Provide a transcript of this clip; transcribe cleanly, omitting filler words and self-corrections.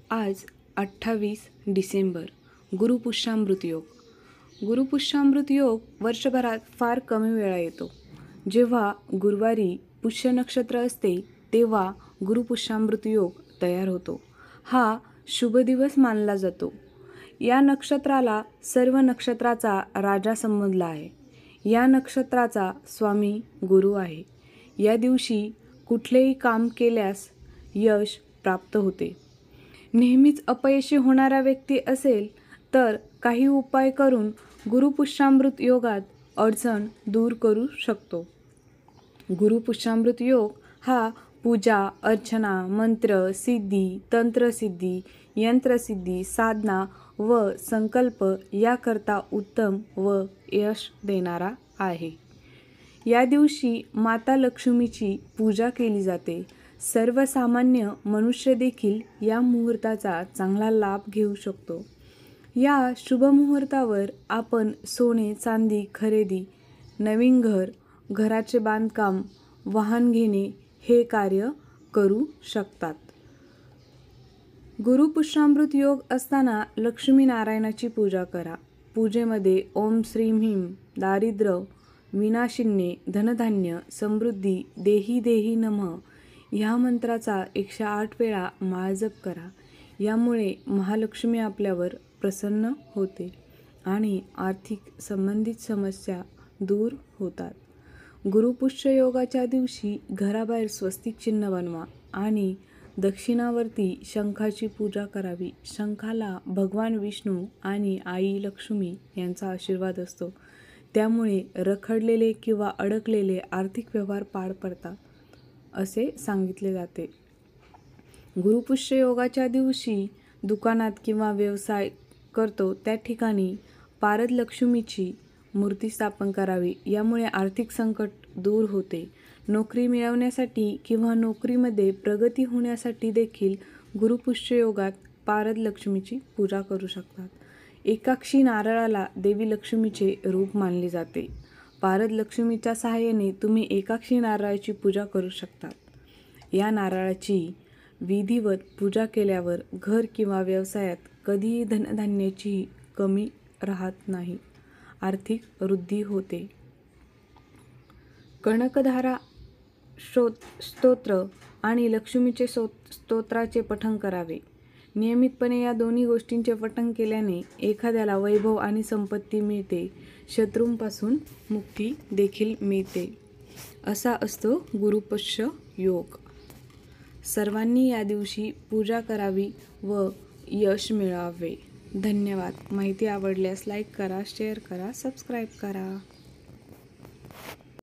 आज 28 डिसेंबर गुरुपुष्यामृत योग. गुरुपुष्यामृत योग वर्षभरात फार कमी वेळा येतो. जेव्हा गुरुवारी पुष्य नक्षत्र असते तेव्हा गुरुपुष्यामृत योग तयार होतो. हा शुभ दिवस मानला जातो. या नक्षत्राला सर्व नक्षत्राचा राजा संबोधला आहे. या नक्षत्राचा स्वामी गुरु आहे. या दिवशी कुठलेही काम केल्यास यश प्राप्त होते. नेहमीच अपयशी होणारा व्यक्ती असेल तर काही उपाय करून गुरुपुष्यामृत योगात अडचण दूर करू शकतो. गुरुपुष्यामृत योग हा पूजा, अर्चना, मंत्र सिद्धी, तंत्रसिद्धी, यंत्रसिद्धी, साधना व संकल्प याकरता उत्तम व यश देणारा आहे. या दिवशी माता लक्ष्मीची पूजा केली जाते. सर्वसामान्य मनुष्य देखील या मुहूर्ताचा चांगला लाभ घेऊ शकतो. या शुभ मुहूर्तावर आपण सोने चांदी खरेदी, नवीन घराचे बांधकाम, वाहन घेणे हे कार्य करू शकतात. गुरुपुष्यामृत योग असताना लक्ष्मीनारायणाची पूजा करा. पूजेमध्ये ओम श्रीं ह्रीं दारिद्र्य विनाशिन्ये धनधान्य समृद्धी देही देही नमः ह्या मंत्राचा 108 वेळा माळजप करा. यामुळे महालक्ष्मी आपल्यावर प्रसन्न होते आणि आर्थिक संबंधित समस्या दूर होतात. गुरुपुष्य योगाच्या दिवशी घराबाहेर स्वस्तिक चिन्ह बनवा आणि दक्षिणावर्ती शंखाची पूजा करावी. शंखाला भगवान विष्णू आणि आई लक्ष्मी यांचा आशीर्वाद असतो. त्यामुळे रखडलेले किंवा अडकलेले आर्थिक व्यवहार पार पडतात असे सांगितले जाते. गुरुपुष्य योगाच्या दिवशी दुकानात किंवा व्यवसाय करतो त्या ठिकाणी पारद लक्ष्मीची मूर्ती स्थापन करावी. यामुळे आर्थिक संकट दूर होते. नोकरी मिळवण्यासाठी किंवा नोकरीमध्ये प्रगती होण्यासाठी देखील गुरुपुष्य योगात पारद लक्ष्मीची पूजा करू शकतात. एकाक्षी नारळाला देवी लक्ष्मीचे रूप मानले जाते. पारद लक्ष्मीच्या सहाय्याने तुम्ही एकाक्षी नारळाची पूजा करू शकतात. या नारळाची विधिवत पूजा केल्यावर घर किंवा व्यवसायात कधीही धनधान्याची कमी राहत नाही. आर्थिक वृद्धी होते. कनकधारा स्तोत्र आणि लक्ष्मीचे स्तोत्राचे पठण करावे. नियमितपणे या दोन्ही गोष्टींचे पठण केल्याने एखाद्याला वैभव आणि संपत्ती मिळते. शत्रूंपासून मुक्ती देखील मिळते. असा असतो गुरुपुष्य योग. सर्वांनी या दिवशी पूजा करावी व यश मिळवावे. धन्यवाद. माहिती आवडल्यास लाईक करा, शेअर करा, सबस्क्राईब करा.